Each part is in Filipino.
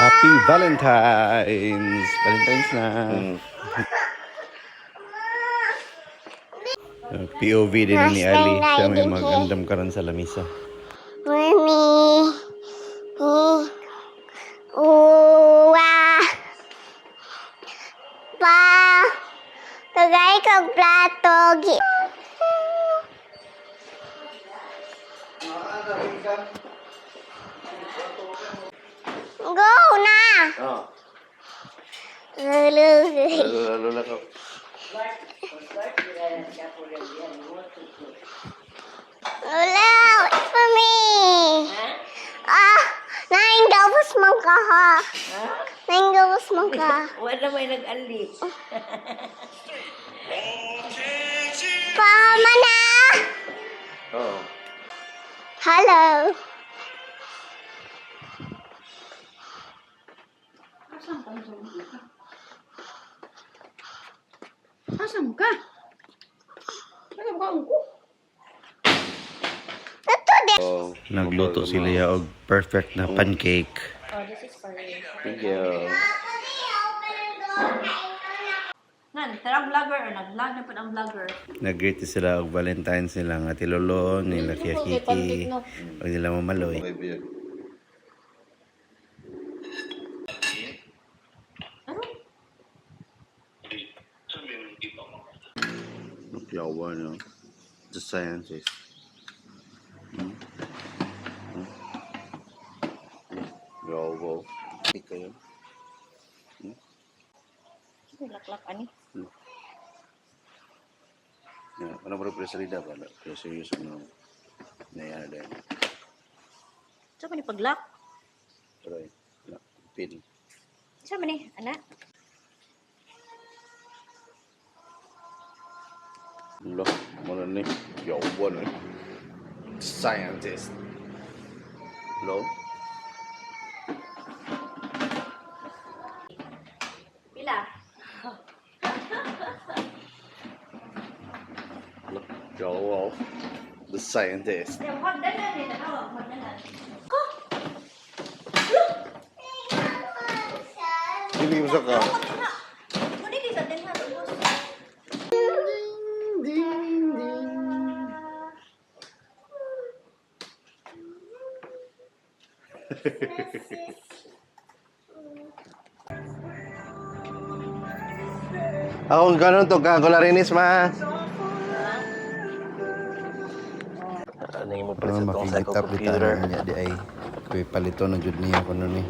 Happy Valentine's! Valentine's na. POV din ni Ali. Siya may magandam karon sa lamisa. Mami. Uwa. Pa. Tagay kang plato. Go na. Oh. Lulu. Lalo lang ako. Lulu, it's for me. Naing gabos man ka ha. Naing gabos man ka. Wala may nag-alip. Pama na. Oo. Hello. Asam ka? Ano ba ko? Ito din. Nagluto sila ya og perfect na pancake. Oh, this is for you. Thank you. Nan, tarang vlogger o nag-vlog na po ang vlogger. Nag-greet sila og Valentine's nila nga tilolo, nila kiyakiki, o nila mamaloy. Yawa no. The scientist. Yawa. Ikaw. Laklak ani. Ya, ano ba rin salida pala? Pero seryoso na nangyari dahil. Sa man ni paglak? Pero ay, pin. Sa man ni, anak? Look, ano ni? Yawa no. Scientist. Hello? Pila? Look, Yawa. The scientist. Ay, magdalan ni, tanawa, magdalan. Hindi mo sa ka. Muna di sa din ha, tapos. Ako ganun to ka, kularinis ma. Ano mo Pero makikita kita niya di ay kuy palito na jud niya kuno ni.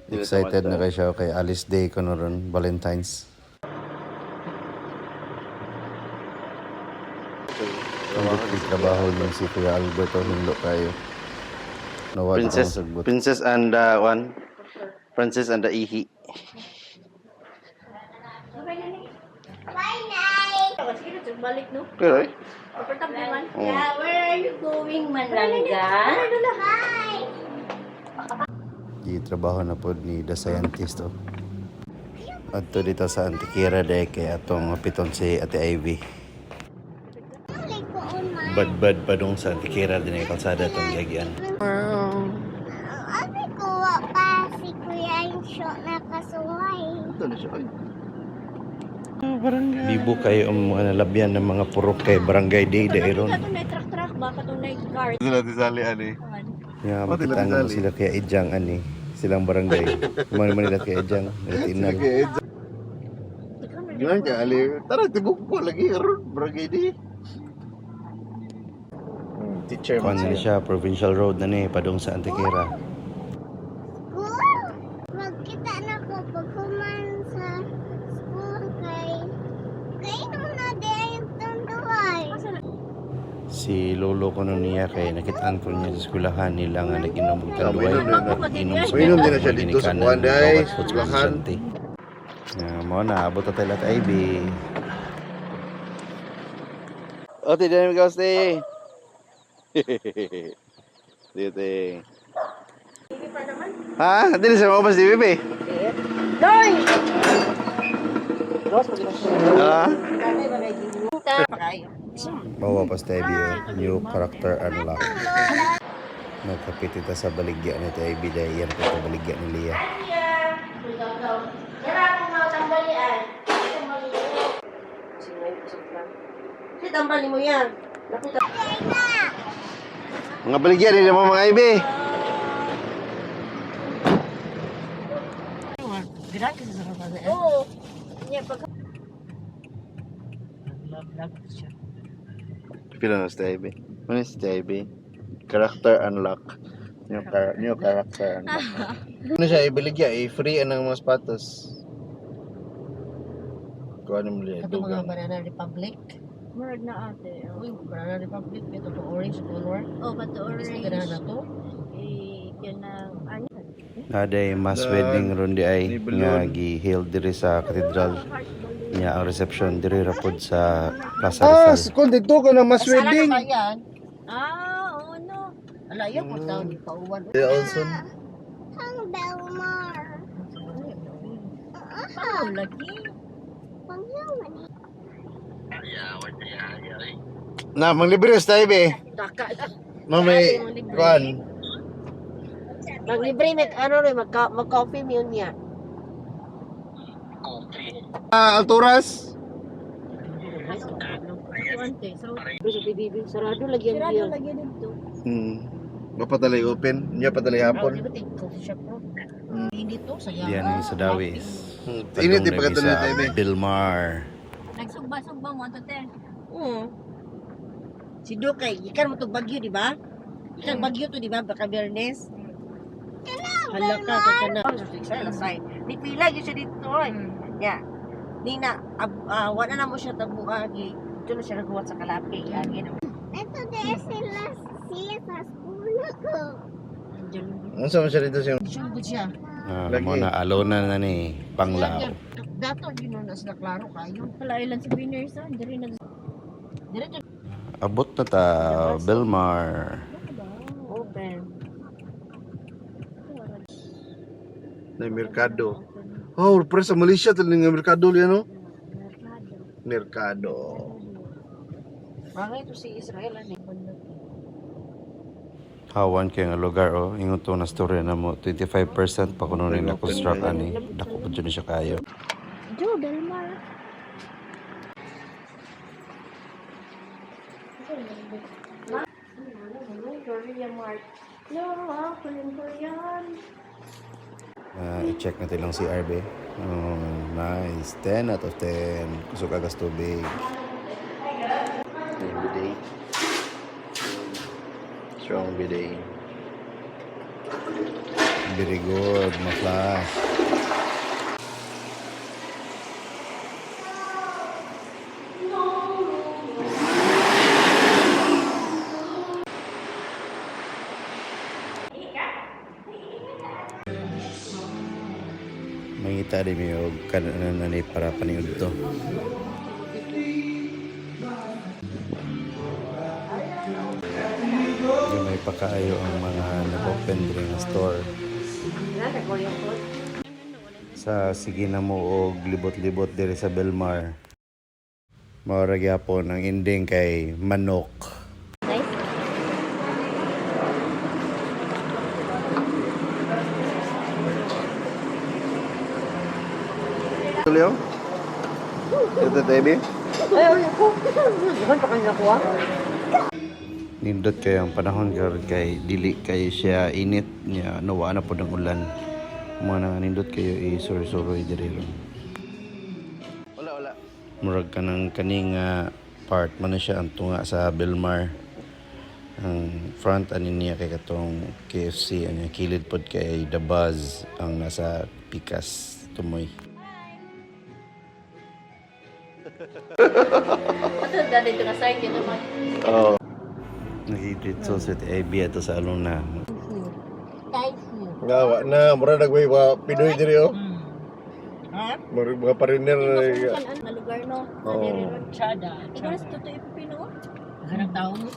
Excited na kay siya kay Alice Day kuno ron Valentine's. Ang trabaho ng si Kuya Alberto nilo kayo. Nawag Princess, akong sagbot. Princess and one. Princess and the Ihi. Bye, Nay. Sige na, balik no. Pero Comfortable man. Yeah, where are you going, Mananga? Bye. Di trabaho na pod ni The Scientist oh. Adto dito sa Antiquera day kay atong piton si Ate Ivy. Bad pa dong sa Antiquera din ay kalsada tong gagyan. Abi ko wa pa si Kuya Insyo na kasuway. Libo kayo ang mga nalabyan ng mga purok kay Barangay Day dairon. Katunay truck-truck ba? Katunay car. sila tisali ani. Ya, makita mo sila kay Ejang ani, silang barangay. Kumano man nila kay Ejang, natinan. Gimana ka ali? Tara tibuk ko lagi ron barangay di. Teacher Kuan na siya, Provincial Road na ni, padong sa Antiquera. School? Magkita na ko pagkuman sa school kay nung na din tunduay. Si lolo ko nun niya kay nakitaan ko niya sa eskwelahan nila nga nag-inom ng tanduay. Inom sa Uminom din na siya dito sa Kuanday, eskwelahan. Mo na, abot na tayo lahat, Ivy. O ti dami ka stay. Dito. Ha? Dili sa mga si Bibi. Doy! Ha? Kanay ba lagi? Bawa pa sa Ivy, new character unlock. Nagkapit ita sa baligya ni Ivy dahil yan po sa baligya ni Lia. Sige, tambalin mo yan. Mga baligya rin naman mga Ivy. Gratis sa kapatid. Oo. Niya, pag... Love siya. Pila na sa Ivy? Ano si Ivy? Character unlock. New character unlock. Ano siya, ibaligya, free ang mga sapatos. Kuha naman liya, Ito mga dugang. Banana Republic. Murad na ate. Uy, Banana Republic. Ito to orange color. Oh, bato Gusto orange. ka na to? Yan ang... Ano? Naday mass wedding ron di ay nga gi-held diri sa katedral niya ang reception diri rapod sa Plaza Rizal. kung dito ka na mas Sala na ba yan? Oo, no. Alayo ko daw, di pa uwan. Also, Ang Belmar. Paano lagi? Pangyawan. Na, manglibre sa Ivy. Daka. Mamay, kuan. Maglibre met ano rin, mag-coffee mo yun niya. Alturas. Kuwante. So, Sa PBB, sarado lagi yan sirado yun. lagi dito. Mapatalay open, niya patalay Oh, hapon. di ba tig coffee shop bro? Hindi to, sayang. Diyan sa Dawis. Init, di pa katuloy sa Ivy. Bilmar. Nagsugba-sugba mo ito, te. Si Dukay, ikan mo to Bagyo, di ba? Ikan Bagyo to, di ba? Baka Bernes. Hala ka, na. Sa lasay. Di pila yun siya dito, oy. Ya. Di na, wala na mo siya tabuagi. Ito na siya nagawa sa Kalapi. Agi na. Ito din sila siya sa school ko. Ano sa siya dito siya? Sugod siya. Mo na alona na ni Panglao. Dato, yun na sila klaro kayo. Wala ilan sa winners, ah. Dari nag... Diretso, Abot na ta Bilmar. open. Na merkado. Oh, pre sa Malaysia tali nga merkado liya no? Merkado. Mga ito si Israel, ano? Hawan kay nga lugar oh, ingon to na story na mo 25% pa kuno rin na construct ani. Dako pa jud siya kayo. Jo, Belmar. Korea Mart. No, Korean. I-check natin lang si RB. Nice. 10 out of 10. Kusog agas tubig. Bidet. Strong bidet. Very good. Ma-flash. Mangita din mo yung kanan na para paniod to. Yung may pakaayo ang mga nag-open din na store. Sa sige na mo og libot-libot diri sa Belmar. Maura gyapon ang ending kay manok. Tulio? Ito Ivy? Ikan pa kanina ko ah. Nindot kayo ang panahon karon kay dili kayo siya init niya nawa na pod ang ulan. Mo na nindot kayo isuri-suri diri ron. Wala. Murag ka ng kaning part man na siya ang tunga sa Belmar. Ang front ani niya kay katong KFC ang kilid pod kay The Buzz ang nasa Pikas Tumoy. Ito, dali ito na site yun naman. Oh. Nag-treat so sa Ivy ato sa aluna. Ngawa na, mura nagway mga Pinoy diri oh. Ha? Mga pariner. Na lugar, no? Oo. Chada. Ikaw na sa totoo ipipino? Hanap tao mo.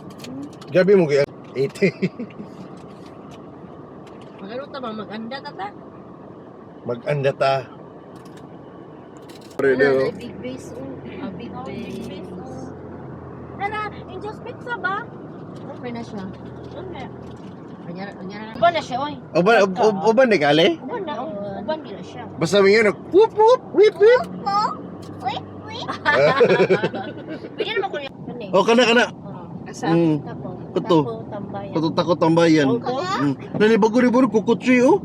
Gabi mo kaya 80. Magano ta ba? Mag-anda ta ta? Mag-anda ta. Wala, Pariner oh. big base. Big base. Nana, Angel's Pizza ba? Okay na siya. Okay. Uban na siya, oy. Uban na kali? Uban na, uban din na siya. Basta may yun, whoop whoop, whip whip. Wait, wait. Pwede naman ko yung kani. Oh, kana. Asa? Mm. Tako. Kuto. Tako, tambayan. Takot tambayan. Nani bago kukutsi oh.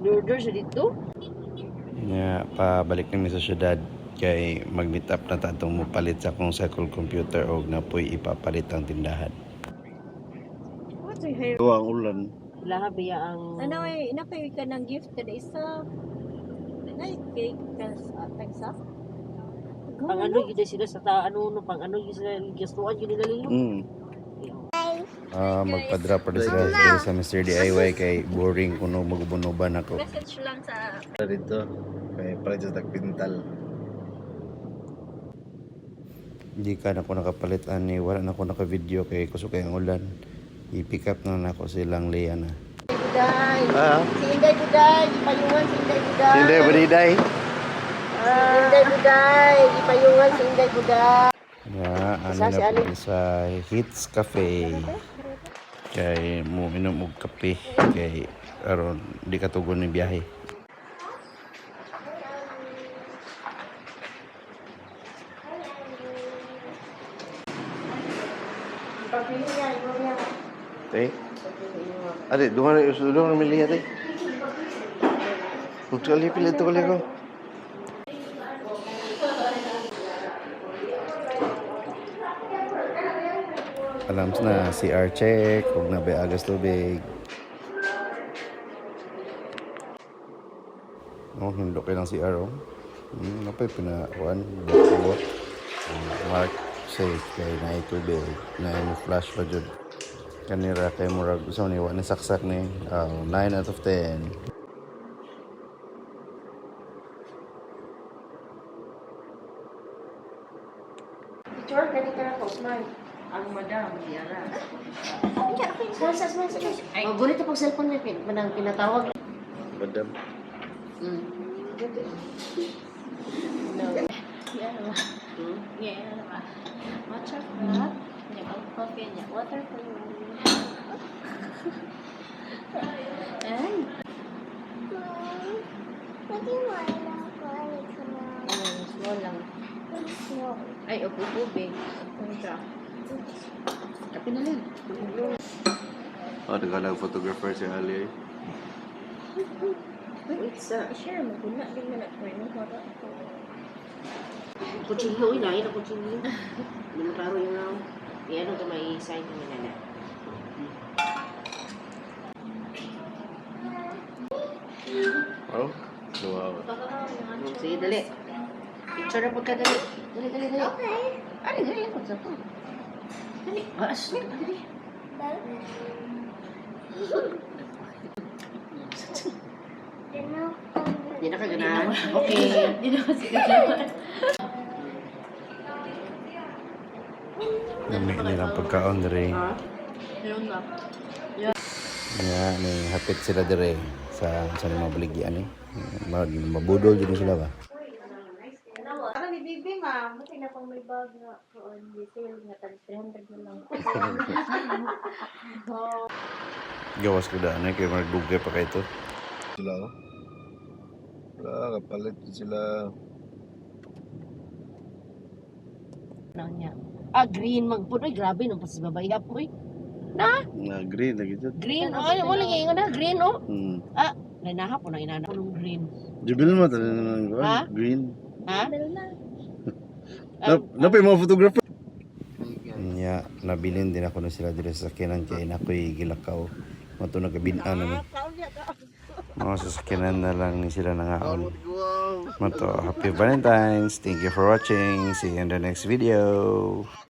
Lurder siya dito. Nya pabalik kami sa syudad kay mag-meet up na tatong mupalit sa akong cycle computer og napoy ipapalit ang tindahan. What's your hair? Ang ulan. Lahat biya ang... Ano eh, inapay ka ng gift kada isa. Ay, cake ka sa tagsa. Pang ano yun sila sa ano pang ano yun sila gastuan yun nila lilo. Magpa-drop pa sila dito sa Mr. DIY kay boring kuno magubunuban ako. Message lang sa Dito, kay para sa tagpintal. Hindi ka na ako nakapalit ani wala na ako naka-video kay kusog kay ang ulan. I-pick up na ako silang Leah na. Buday. Ah, Si Inday Buday. Ipayungan si Inday Buday. hindi bariday. Si Inday Buday. Ipayungan si Inday Buday. Ya, ano Sa si na Alin? po sa Hits Cafe. Kay mo inom og kape kay aron di ka tugon ni biyahe. Tay. Ade, dungan na usudong na miliya tay. Kali pilit to kali ko. Alam na CR check ug nabay agas tubig. Oh, hindok kay lang CR oh. Napay pinakuan buot. Mark safe kay na tubig na flash pa jud. Kanira kay murag usa ni wa na saksak ni 9 out of 10. Picture, ganito na po, smile. Ang madam, Yara. Smile. Magulit ako cellphone niya, pinatawag. Madam. No. yeah, water for coffee niya. Water for Ay, What do you want to small lang. know? Ay, tubig. Kontra. Kape na lang. Oh, naghalag photographer si Ali. It's share mo kuna din na ko no para. Kutsilyo, inahin ang kutsilyo. Hindi mo klaro yung round. Yan ang may sign mo na na. Oh, wow. Sige, dali. Picture na pagka dali. Dali. Okay. Dali, ako sa po. Dali, baas. Dali. Hindi na kaganahan. Okay. Di na kasi kagawa. Nami nilang pagkaon dire. Meron na. Ya, ni hapit sila dire sa mga baligyan ni. Mabudol jud sila ba. Ano ni Bibi ma'am, buti na pang may bag nga on detail nga tag 300 na lang. Gawas ko daan kay magdugay pa kay to. Sila oh. Wala, kapalit sila. Ano niya? Green magpuno. Grabe nung pasibabay po eh. Na green lagi dyan. Green. Wala nga na. Green oh. Hmm. Nanaha po na inana ko ng green. Jubil mo tala nang Ha? green. Ha? Napay mga photographer. Nya nabilin din ako na sila dire sa sakyanan kay nakoy gilakaw. Mato nagabinan na. Mga sasakyanan na lang ni sila nangaon. Mato, happy Valentine's. Thank you for watching. See you in the next video.